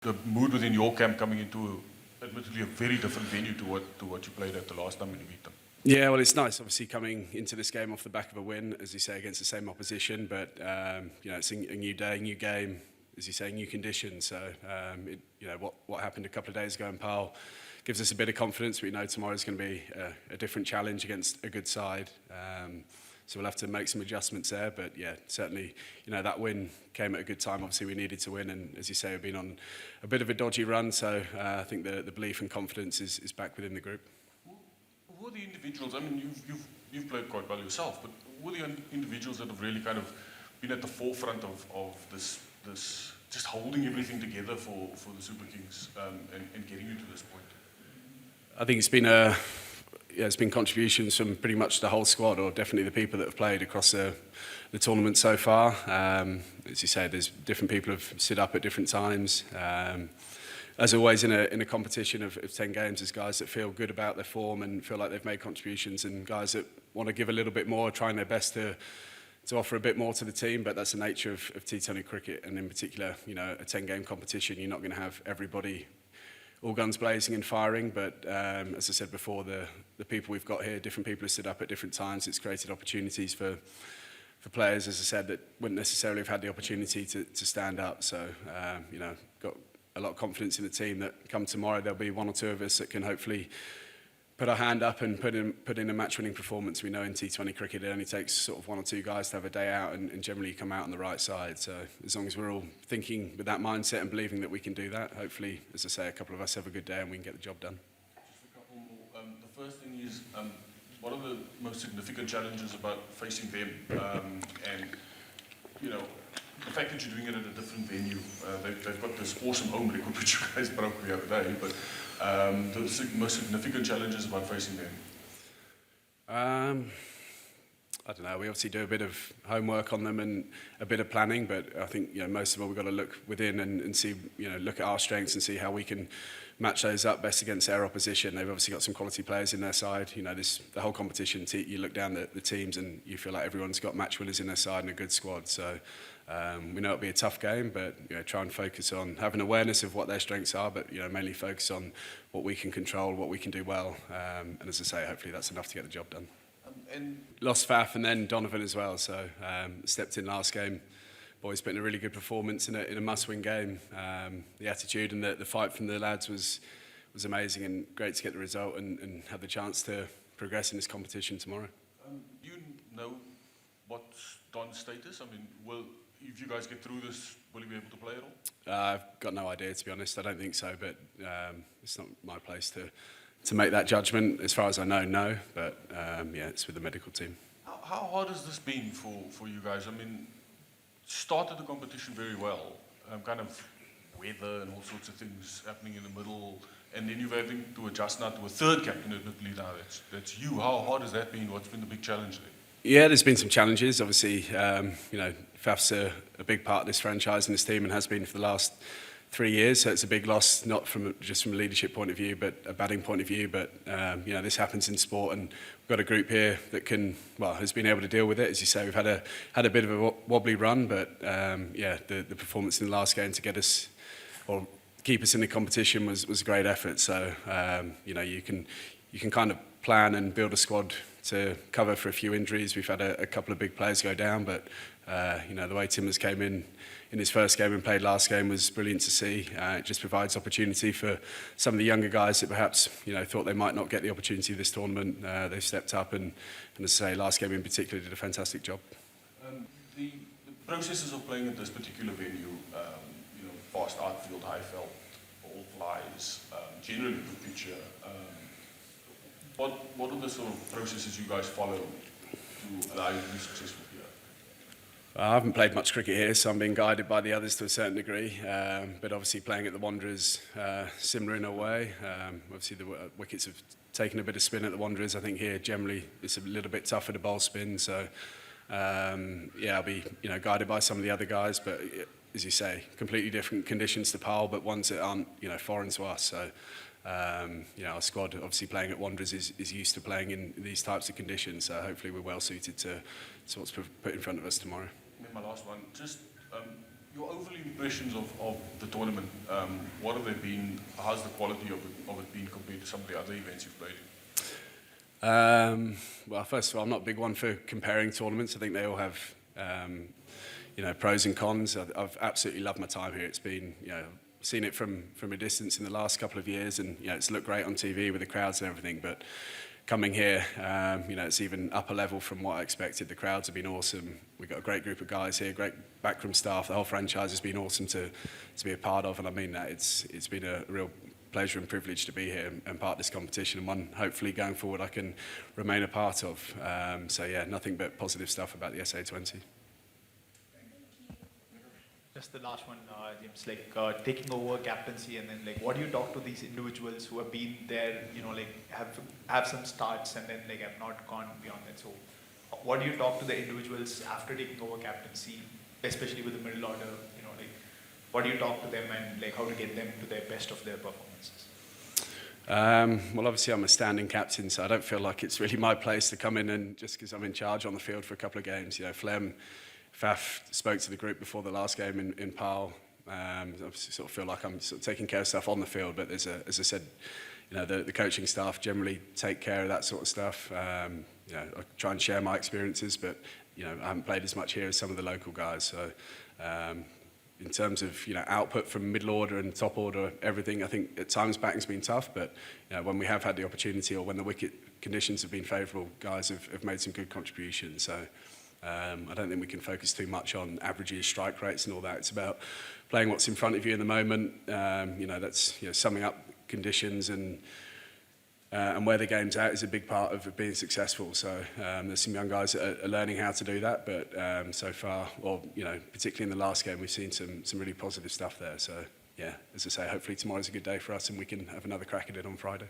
the mood within your camp coming into admittedly a very different venue to what you played at the last time when you beat them? Yeah, well, it's nice, obviously, coming into this game off the back of a win, as you say, against the same opposition. But it's a new day, new game, as you say, new conditions. So, what happened a couple of days ago in Pal gives us a bit of confidence. We know tomorrow's going to be a different challenge against a good side. So we'll have to make some adjustments there. But yeah, certainly, that win came at a good time. Obviously, we needed to win, and as you say, we've been on a bit of a dodgy run. So I think the belief and confidence is back within the group. Who are the individuals? I mean, you've played quite well yourself, but who are the individuals that have really kind of been at the forefront of this just holding everything together for the Super Kings and getting you to this point? I think it's been contributions from pretty much the whole squad, or definitely the people that have played across the tournament so far. As you say, there's different people who've stood up at different times. As always in a competition of 10 games, there's guys that feel good about their form and feel like they've made contributions, and guys that want to give a little bit more, trying their best to offer a bit more to the team. But that's the nature of T20 cricket, and in particular, a 10-game competition. You're not going to have everybody all guns blazing and firing, but as I said before, the people we've got here, different people have stood up at different times. It's created opportunities for players, as I said, that wouldn't necessarily have had the opportunity to stand up. So, got a lot of confidence in the team that come tomorrow, there'll be one or two of us that can hopefully put our hand up and put in a match-winning performance. We know in T20 cricket it only takes sort of one or two guys to have a day out, and generally you come out on the right side. So as long as we're all thinking with that mindset and believing that we can do that, hopefully, as I say, a couple of us have a good day and we can get the job done. Just a couple more. The first thing is, what are the most significant challenges about facing them? And the fact that you're doing it at a different venue, they've got this awesome home record which you guys broke the other day, but the most significant challenges about facing them? I don't know, we obviously do a bit of homework on them and a bit of planning, but I think most of all we've got to look within and see, look at our strengths and see how we can match those up best against their opposition. They've obviously got some quality players in their side. The whole competition, you look down the teams and you feel like everyone's got match winners in their side and a good squad. So we know it'll be a tough game, but try and focus on having awareness of what their strengths are, but mainly focus on what we can control, what we can do well. And as I say, hopefully that's enough to get the job done. And lost Faf and then Donovan as well, so stepped in last game. Boys put in a really good performance in a must-win game. The attitude and the fight from the lads was amazing, and great to get the result and have the chance to progress in this competition tomorrow. Do you know what's Don's status? I mean, if you guys get through this, will he be able to play at all? I've got no idea, to be honest. I don't think so, but it's not my place to make that judgment. As far as I know, no. But it's with the medical team. How hard has this been for you guys? I mean, started the competition very well, kind of weather and all sorts of things happening in the middle, and then you're having to adjust now to a third captain, admittedly now. That's you. How hard has that been? What's been the big challenge there? Yeah, there's been some challenges. Obviously, Faf's a big part of this franchise and this team, and has been for the last 3 years. So it's a big loss, not just from a leadership point of view, but a batting point of view. But this happens in sport, and we've got a group here that has been able to deal with it. As you say, we've had a bit of a wobbly run, but the performance in the last game to get us or keep us in the competition was a great effort. So you can kind of plan and build a squad to cover for a few injuries. We've had a couple of big players go down, but the way Timmers came in his first game and played last game was brilliant to see. It just provides opportunity for some of the younger guys that perhaps thought they might not get the opportunity this tournament. They've stepped up, and as I say, last game in particular did a fantastic job. The processes of playing at this particular venue, fast outfield, high felt, ball flies, generally good picture. What are the sort of processes you guys follow to allow you to be successful here? I haven't played much cricket here, so I'm being guided by the others to a certain degree. But obviously playing at the Wanderers, similar in a way. Obviously the wickets have taken a bit of spin at the Wanderers. I think here generally it's a little bit tougher to bowl spin. So I'll be guided by some of the other guys. But as you say, completely different conditions to Pal, but ones that aren't foreign to us. So our squad, obviously playing at Wanderers, is used to playing in these types of conditions. So hopefully we're well suited to what's put in front of us tomorrow. And then my last one, just your overall impressions of the tournament, what have they been? How's the quality of it been compared to some of the other events you've played? Well, first of all, I'm not a big one for comparing tournaments. I think they all have, pros and cons. I've absolutely loved my time here. It's been, seen it from a distance in the last couple of years, and it's looked great on TV with the crowds and everything. But coming here, it's even upper level from what I expected. The crowds have been awesome. We've got a great group of guys here, great backroom staff. The whole franchise has been awesome to be a part of, and I mean that. It's been a real pleasure and privilege to be here and part of this competition, and one hopefully going forward I can remain a part of. Nothing but positive stuff about the SA20. Just the last one, James, taking over captaincy, and then what do you talk to these individuals who have been there, have some starts and then have not gone beyond that? So what do you talk to the individuals after taking over captaincy, especially with the middle order, what do you talk to them, and how to get them to their best of their performances? Well, obviously I'm a standing captain, so I don't feel like it's really my place to come in and just because I'm in charge on the field for a couple of games. Flem, Faf spoke to the group before the last game in Pal. I sort of feel like I'm sort of taking care of stuff on the field, but as I said, the coaching staff generally take care of that sort of stuff. I try and share my experiences, but I haven't played as much here as some of the local guys. So in terms of output from middle order and top order, everything, I think at times batting's been tough, but when we have had the opportunity or when the wicket conditions have been favourable, guys have made some good contributions. So I don't think we can focus too much on averages, strike rates and all that. It's about playing what's in front of you in the moment. That's summing up conditions and where the game's at is a big part of being successful. So there's some young guys that are learning how to do that, but so far, or particularly in the last game, we've seen some really positive stuff there. So yeah, as I say, hopefully tomorrow's a good day for us and we can have another crack at it on Friday.